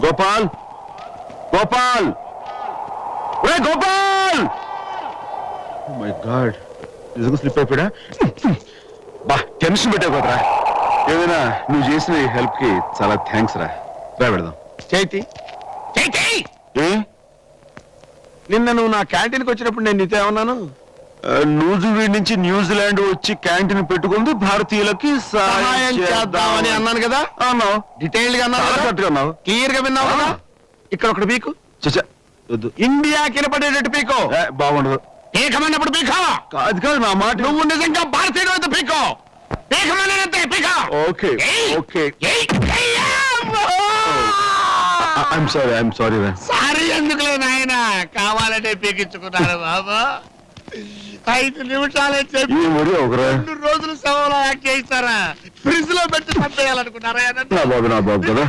గోపాల్ గోపాల్ ఒరే Gopal my God నిజంగా slip అయిపోయా బా టెన్షన్ పెట్టావు కదరా ఏదైనా నువ్వు చేసిన ఈ హెల్ప్ కి చాలా థ్యాంక్స్ రా వెళదాం చైతి చైతి ఏ నిన్న నువ్వు నా క్యాంటీన్కి వచ్చినప్పుడు నేను నీతో ఏమన్నాను? నూజివీడ్ నుంచి న్యూజిలాండ్ వచ్చి క్యాంటీన్ పెట్టుకుంది భారతీయులకి సహాయం చేద్దామని అన్నాను కదా. అన్నావు డీటెయిల్డ్ గా అన్నావు, క్లియర్ గా విన్నావు కదా. ఇక్కడ ఒకటి పీకు, చచ్చా వద్దు ఇండియా కినపడేటట్టు పీకో. బాగుండదు పీకమన్నప్పుడు పీకో. కాదు కాదు నా మాట నువ్వు నిజంగా భారతీయుడు అయితే పీకో. పీకమన్నంతే పీకో. ఓకే ఓకే ఐఎమ్ సారీ రా సారీ ఎందుకులే నాయన, కావాలంటే పీకించుకున్నాను బాబా. 5 నిమిషాలే చెప్పి ఈ మరి ఒకరా 2 రోజులు శవంలో యాక్ట్ చేయిస్తారా? ఫ్రిడ్జ్ లో పెట్టి చంపేయాలనుకున్నారా? నా బాబు కదా